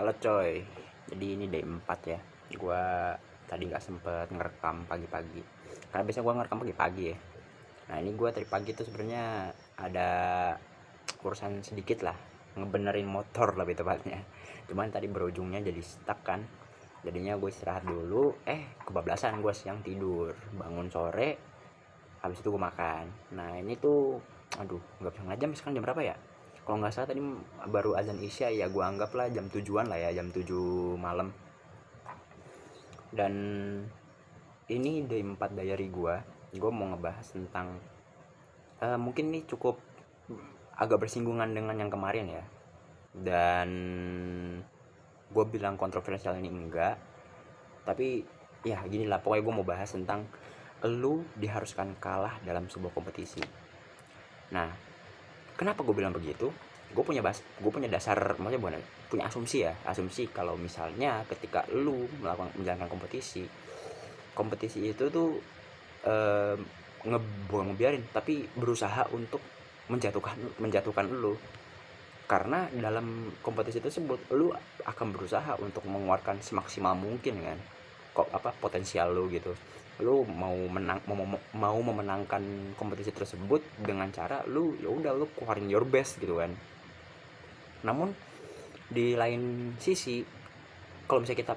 Halo coy, jadi ini day 4 ya. Gua tadi nggak sempet ngerekam pagi-pagi. Karena biasanya gua ngerekam pagi-pagi ya. Nah ini gua tadi pagi tuh sebenarnya ada urusan sedikit lah, ngebenerin motor lebih tepatnya. Cuman tadi berujungnya jadi stuck kan. Jadinya gue istirahat dulu, kebablasan gue siang tidur, bangun sore, habis itu gue makan. Nah ini tuh, aduh nggak bisa ngajam sekarang jam berapa ya. Kalau nggak salah tadi baru azan isya ya, gue anggap lah jam 7-an lah ya, jam 7 malam. Dan ini day 4 diary gue mau ngebahas tentang, mungkin ini cukup agak bersinggungan dengan yang kemarin ya. Dan gue bilang kontroversial ini enggak, tapi ya gini lah, pokoknya gue mau bahas tentang lu diharuskan kalah dalam sebuah kompetisi. Nah, kenapa gue bilang begitu? Gue punya dasar, maksudnya bukan punya asumsi ya, asumsi kalau misalnya ketika lu menjalankan kompetisi, kompetisi itu tuh eh, bukan ngebiarin, tapi berusaha untuk menjatuhkan menjatuhkan lu. Karena dalam kompetisi tersebut lu akan berusaha untuk mengeluarkan semaksimal mungkin kan, kok apa potensial lu gitu. Lu mau memenangkan kompetisi tersebut dengan cara lu ya udah lu keluarin your best gitu kan. Namun di lain sisi, kalau misalnya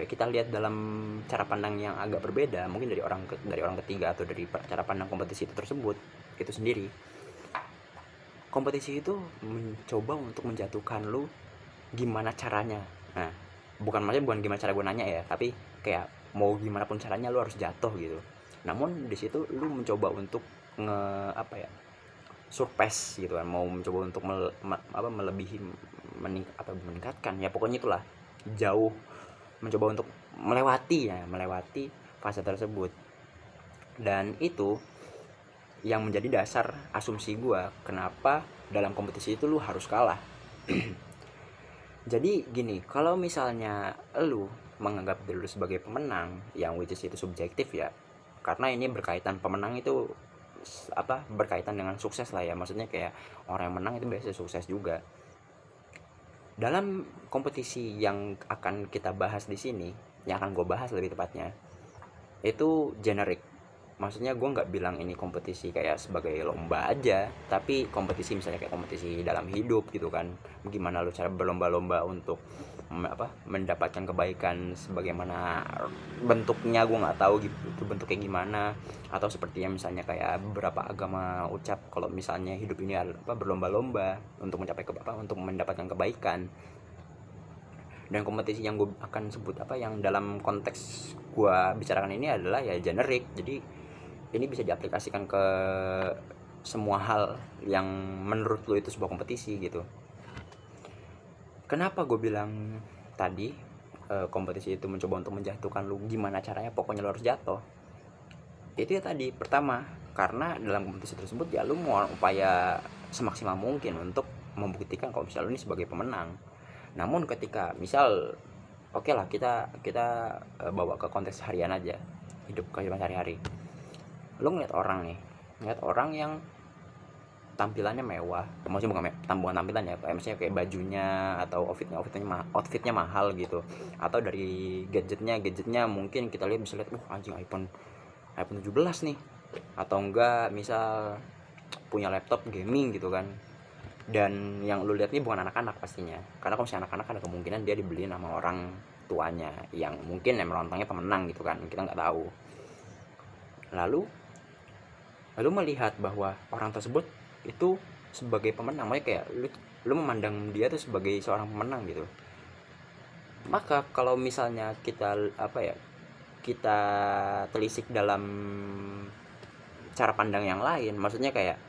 kita lihat dalam cara pandang yang agak berbeda, mungkin dari orang ketiga atau dari cara pandang kompetisi itu tersebut itu sendiri. Kompetisi itu mencoba untuk menjatuhkan lu gimana caranya. Nah, bukan gimana cara gue nanya ya, tapi kayak mau gimana pun caranya lu harus jatuh gitu. Namun di situ lu mencoba untuk apa ya, surpass gitu kan, mau mencoba untuk melebihi, meningkatkan ya, pokoknya itulah, jauh, mencoba untuk melewati fase tersebut. Dan itu yang menjadi dasar asumsi gue kenapa dalam kompetisi itu lu harus kalah. Jadi gini, kalau misalnya lu menganggap diri lu sebagai pemenang, yang which is itu subjektif ya, karena ini berkaitan, pemenang itu berkaitan dengan sukses lah ya, maksudnya kayak orang yang menang itu biasanya sukses juga. Dalam kompetisi yang akan kita bahas di sini, yang akan gue bahas lebih tepatnya, itu generic. Maksudnya gue nggak bilang ini kompetisi kayak sebagai lomba aja, tapi kompetisi misalnya kayak kompetisi dalam hidup gitu kan. Gimana lu cara berlomba-lomba untuk mendapatkan kebaikan, sebagaimana bentuknya gue nggak tahu gitu, itu bentuknya gimana. Atau seperti yang misalnya kayak beberapa agama ucap, kalau misalnya hidup ini berlomba-lomba untuk untuk mendapatkan kebaikan. Dan kompetisi yang gue akan sebut yang dalam konteks gue bicarakan ini adalah ya generik. Jadi ini bisa diaplikasikan ke semua hal yang menurut lo itu sebuah kompetisi gitu. Kenapa gue bilang tadi kompetisi itu mencoba untuk menjatuhkan lu, gimana caranya pokoknya lo harus jatuh. Itu ya tadi, pertama, karena dalam kompetisi tersebut ya lu mau upaya semaksimal mungkin untuk membuktikan kalau misalnya lu ini sebagai pemenang. Namun ketika misal, oke lah, kita kita bawa ke konteks harian aja, hidup kehidupan sehari-hari. Lu ngeliat orang yang tampilannya mewah, maksudnya bukan tampilan ya, kayak misalnya kayak bajunya atau outfitnya mahal gitu, atau dari gadgetnya mungkin kita lihat, bisa lihat anjing iPhone 17 nih, atau enggak misal punya laptop gaming gitu kan. Dan yang lu lihat ini bukan anak-anak pastinya, karena kalau misalnya anak-anak ada kemungkinan dia dibeliin sama orang tuanya yang mungkin emang lontongnya pemenang gitu kan, kita nggak tahu. Lalu melihat bahwa orang tersebut itu sebagai pemenang, makanya kayak lu memandang dia tuh sebagai seorang pemenang gitu. Maka kalau misalnya kita telisik dalam cara pandang yang lain, maksudnya kayak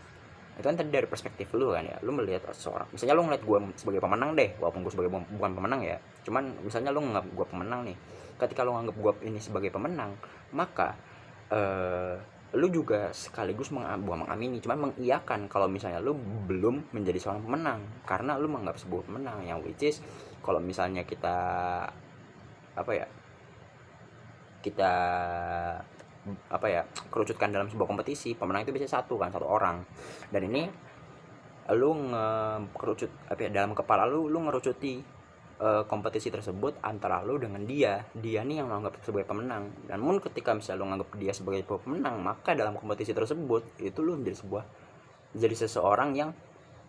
itu kan tadi dari perspektif lu kan ya, lu melihat seorang, misalnya lu ngeliat gue sebagai pemenang deh, walaupun gue sebagai bukan pemenang ya, cuman misalnya lu nganggap gue pemenang nih. Ketika lu nganggap gue ini sebagai pemenang, maka lu juga sekaligus bukan mengamini, cuman mengiyakan kalau misalnya lu belum menjadi seorang pemenang, karena lu menganggap sebuah pemenang yang which is kalau misalnya kita apa ya kita kerucutkan dalam sebuah kompetisi, pemenang itu biasanya satu orang. Dan ini lu ngekerucut dalam kepala lu ngerucuti kompetisi tersebut antara lu dengan dia nih yang lo anggap sebagai pemenang. Dan namun ketika misalnya lu nganggap dia sebagai pemenang, maka dalam kompetisi tersebut itu lu jadi seseorang yang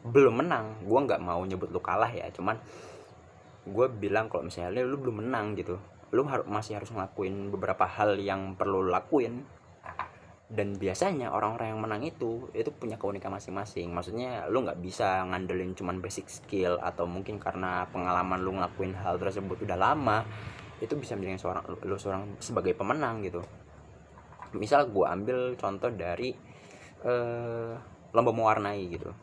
belum menang. Gue nggak mau nyebut lu kalah ya, cuman gue bilang kalau misalnya lu belum menang gitu, lu masih harus ngelakuin beberapa hal yang perlu lu lakuin. Dan biasanya orang-orang yang menang itu punya keunikan masing-masing. Maksudnya lu nggak bisa ngandelin cuman basic skill, atau mungkin karena pengalaman lu ngelakuin hal tersebut udah lama itu bisa menjadi seorang sebagai pemenang gitu. Misal gue ambil contoh dari lomba mewarnai gitu.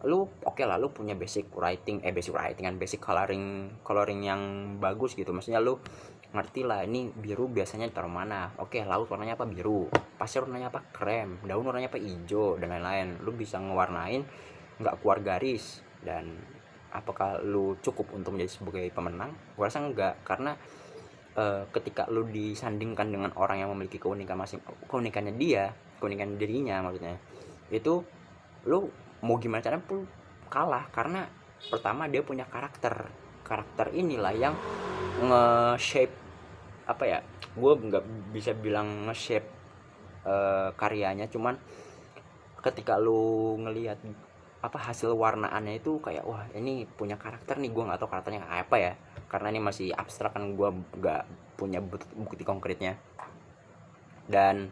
Lu oke lah, lu punya basic writing kan, basic coloring yang bagus gitu. Maksudnya lu ngerti lah, ini biru biasanya taruh mana, oke, laut warnanya apa, biru, pasir warnanya apa, krem, daun warnanya apa, hijau, dan lain-lain. Lu bisa ngewarnain nggak keluar garis. Dan apakah lu cukup untuk menjadi sebagai pemenang? Gua rasa enggak, karena ketika lu disandingkan dengan orang yang memiliki keunikan dirinya maksudnya, itu lu mau gimana caranya pun kalah. Karena pertama dia punya karakter inilah yang nge-shape apa ya, gue nggak bisa bilang nge-shape karyanya, cuman ketika lu ngelihat hasil warnaannya itu kayak, wah ini punya karakter nih. Gue nggak tahu karakternya apa ya, karena ini masih abstrak kan, gue nggak punya bukti konkretnya. Dan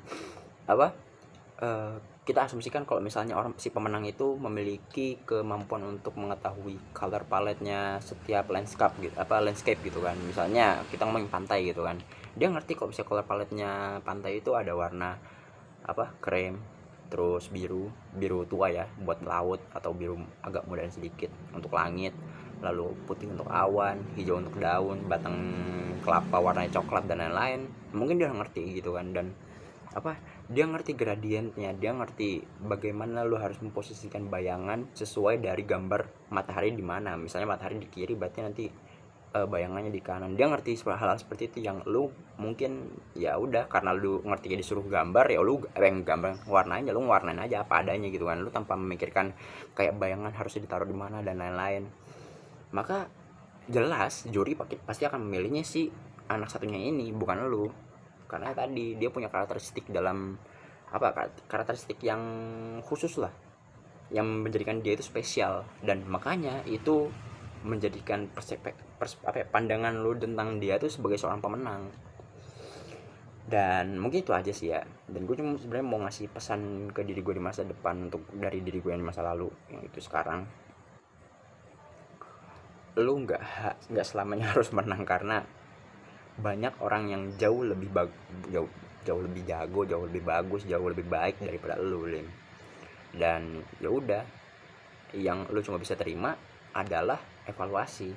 kita asumsikan kalau misalnya si pemenang itu memiliki kemampuan untuk mengetahui color palette-nya setiap landscape gitu kan. Misalnya kita ngomongin pantai gitu kan, dia ngerti kok bisa color palette-nya pantai itu ada warna krem, terus biru tua ya buat laut, atau biru agak mudahan sedikit untuk langit, lalu putih untuk awan, hijau untuk daun, batang kelapa warnanya coklat, dan lain-lain. Mungkin dia ngerti gitu kan. Dan dia ngerti gradientnya, dia ngerti bagaimana lu harus memposisikan bayangan sesuai dari gambar matahari di mana. Misalnya matahari di kiri, berarti nanti bayangannya di kanan. Dia ngerti hal-hal seperti itu yang lu mungkin ya udah, karena lu ngerti ya disuruh gambar, ya lu gambar warnanya, lu warnain aja apa adanya gitu kan, lu tanpa memikirkan kayak bayangan harus ditaruh di mana dan lain-lain. Maka jelas juri pasti akan memilihnya si anak satunya ini, bukan lu. Karena tadi dia punya karakteristik karakteristik yang khusus lah, yang menjadikan dia itu spesial. Dan makanya itu menjadikan pandangan lu tentang dia itu sebagai seorang pemenang. Dan mungkin itu aja sih ya. Dan gue cuma sebenarnya mau ngasih pesan ke diri gue di masa depan, untuk dari diri gue yang di masa lalu, yang itu sekarang, lu nggak selamanya harus menang. Karena banyak orang yang jauh lebih jago, jauh lebih bagus, jauh lebih baik daripada lu, Lim. Dan ya udah, yang lu cuma bisa terima adalah evaluasi.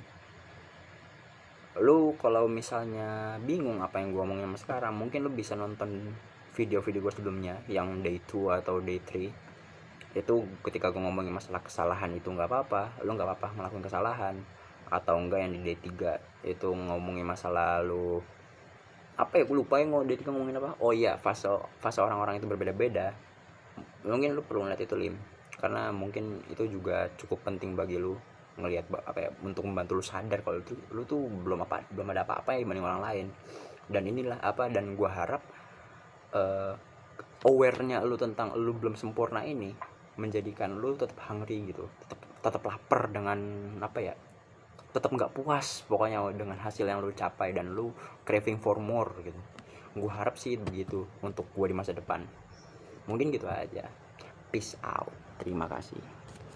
Lu kalau misalnya bingung apa yang gue omongin sekarang, mungkin lu bisa nonton video-video gue sebelumnya yang day 2 atau day 3. Itu ketika gue ngomongin masalah kesalahan itu nggak apa-apa, lu nggak apa-apa melakukan kesalahan. Atau enggak yang di day 3 itu ngomongin masalah lu gue lupa yang ngomongin apa. Oh iya, fase orang-orang itu berbeda-beda. Mungkin lu perlu ngeliat itu, Lim, karena mungkin itu juga cukup penting bagi lu ngelihat untuk membantu lu sadar kalau lu tuh belum ada apa-apa ya dibanding orang lain. Dan inilah dan gua harap aware-nya lu tentang lu belum sempurna ini menjadikan lu tetap hungry gitu, tetap lapar dengan tetap nggak puas pokoknya dengan hasil yang lu capai, dan lu craving for more gitu. Gue harap sih begitu untuk gue di masa depan. Mungkin gitu aja. Peace out. Terima kasih.